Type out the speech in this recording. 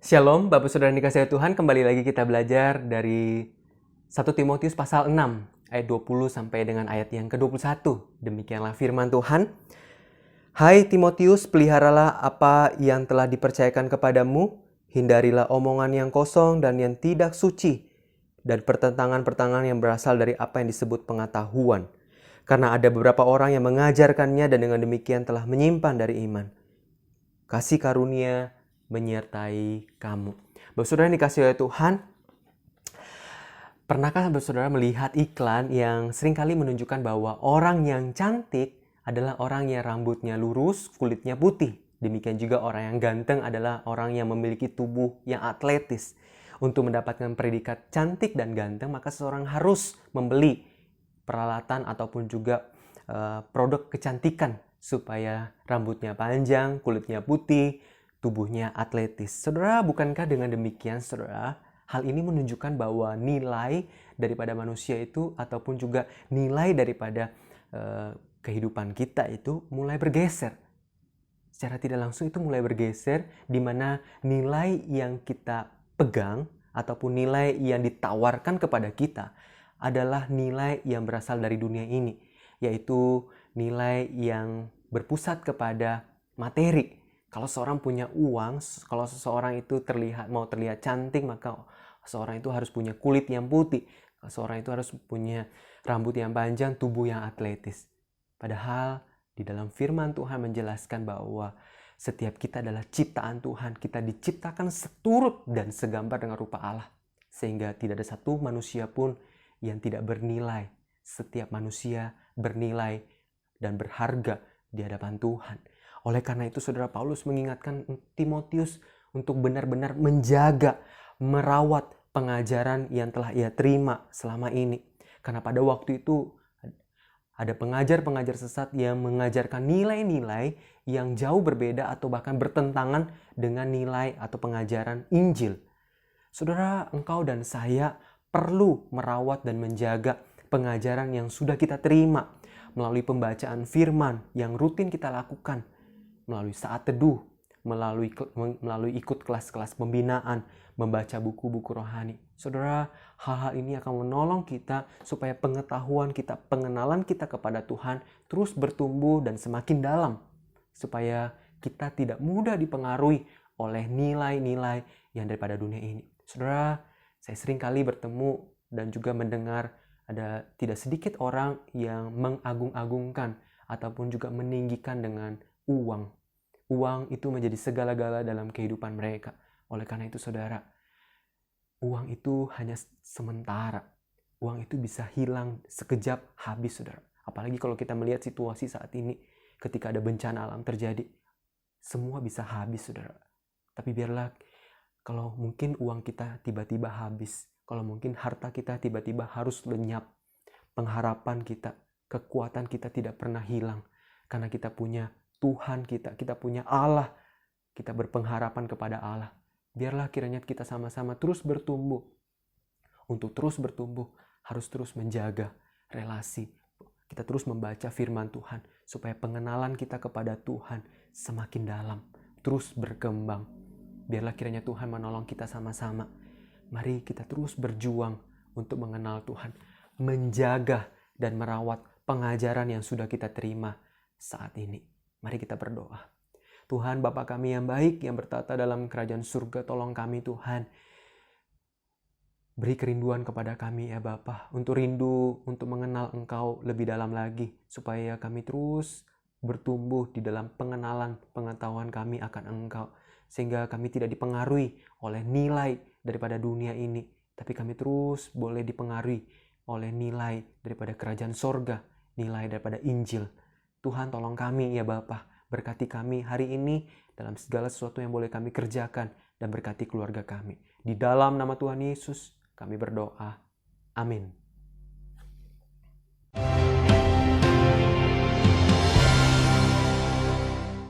Shalom, Bapak Saudara yang dikasihi Tuhan, kembali lagi kita belajar dari 1 Timotius pasal 6, ayat 20 sampai dengan ayat yang ke-21. Demikianlah firman Tuhan. Hai Timotius, peliharalah apa yang telah dipercayakan kepadamu, hindarilah omongan yang kosong dan yang tidak suci, dan pertentangan-pertentangan yang berasal dari apa yang disebut pengetahuan. Karena ada beberapa orang yang mengajarkannya dan dengan demikian telah menyimpan dari iman. Kasih karunia menyertai kamu. Bapak Saudara yang dikasihi oleh Tuhan, pernahkah Bapak Saudara melihat iklan yang seringkali menunjukkan bahwa orang yang cantik adalah orang yang rambutnya lurus, kulitnya putih. Demikian juga orang yang ganteng adalah orang yang memiliki tubuh yang atletis. Untuk mendapatkan predikat cantik dan ganteng, maka seseorang harus membeli peralatan ataupun juga produk kecantikan supaya rambutnya panjang, kulitnya putih, tubuhnya atletis. Saudara, bukankah dengan demikian, saudara, hal ini menunjukkan bahwa nilai daripada manusia itu ataupun juga nilai daripada kehidupan kita itu mulai bergeser. Secara tidak langsung itu mulai bergeser, di mana nilai yang kita pegang ataupun nilai yang ditawarkan kepada kita adalah nilai yang berasal dari dunia ini, yaitu nilai yang berpusat kepada materi. Kalau seorang punya uang, kalau seseorang itu mau terlihat cantik, maka seorang itu harus punya kulit yang putih. Seorang itu harus punya rambut yang panjang, tubuh yang atletis. Padahal di dalam firman Tuhan menjelaskan bahwa setiap kita adalah ciptaan Tuhan. Kita diciptakan seturut dan segambar dengan rupa Allah. Sehingga tidak ada satu manusia pun yang tidak bernilai. Setiap manusia bernilai dan berharga di hadapan Tuhan. Oleh karena itu saudara, Paulus mengingatkan Timotius untuk benar-benar menjaga, merawat pengajaran yang telah ia terima selama ini. Karena pada waktu itu ada pengajar-pengajar sesat yang mengajarkan nilai-nilai yang jauh berbeda atau bahkan bertentangan dengan nilai atau pengajaran Injil. Saudara, engkau dan saya perlu merawat dan menjaga pengajaran yang sudah kita terima melalui pembacaan firman yang rutin kita lakukan, melalui saat teduh, melalui ikut kelas-kelas pembinaan, membaca buku-buku rohani. Saudara, hal-hal ini akan menolong kita supaya pengetahuan kita, pengenalan kita kepada Tuhan terus bertumbuh dan semakin dalam. Supaya kita tidak mudah dipengaruhi oleh nilai-nilai yang daripada dunia ini. Saudara, saya sering kali bertemu dan juga mendengar ada tidak sedikit orang yang mengagung-agungkan ataupun juga meninggikan dengan uang. Uang itu menjadi segala-gala dalam kehidupan mereka. Oleh karena itu saudara, uang itu hanya sementara. Uang itu bisa hilang sekejap habis saudara. Apalagi kalau kita melihat situasi saat ini ketika ada bencana alam terjadi. Semua bisa habis saudara. Tapi biarlah kalau mungkin uang kita tiba-tiba habis. Kalau mungkin harta kita tiba-tiba harus lenyap. Pengharapan kita, kekuatan kita tidak pernah hilang. Karena kita punya Tuhan kita punya Allah. Kita berpengharapan kepada Allah. Biarlah kiranya kita sama-sama terus bertumbuh. Untuk terus bertumbuh, harus terus menjaga relasi. Kita terus membaca firman Tuhan, supaya pengenalan kita kepada Tuhan semakin dalam, terus berkembang. Biarlah kiranya Tuhan menolong kita sama-sama. Mari kita terus berjuang untuk mengenal Tuhan, menjaga dan merawat pengajaran yang sudah kita terima saat ini. Mari kita berdoa. Tuhan Bapa kami yang baik, yang bertata dalam kerajaan surga, tolong kami Tuhan. Beri kerinduan kepada kami ya Bapa, untuk rindu, untuk mengenal Engkau lebih dalam lagi. Supaya kami terus bertumbuh di dalam pengenalan, pengetahuan kami akan Engkau. Sehingga kami tidak dipengaruhi oleh nilai daripada dunia ini. Tapi kami terus boleh dipengaruhi oleh nilai daripada kerajaan sorga, nilai daripada Injil. Tuhan tolong kami ya Bapa, berkati kami hari ini dalam segala sesuatu yang boleh kami kerjakan dan berkati keluarga kami. Di dalam nama Tuhan Yesus kami berdoa. Amin.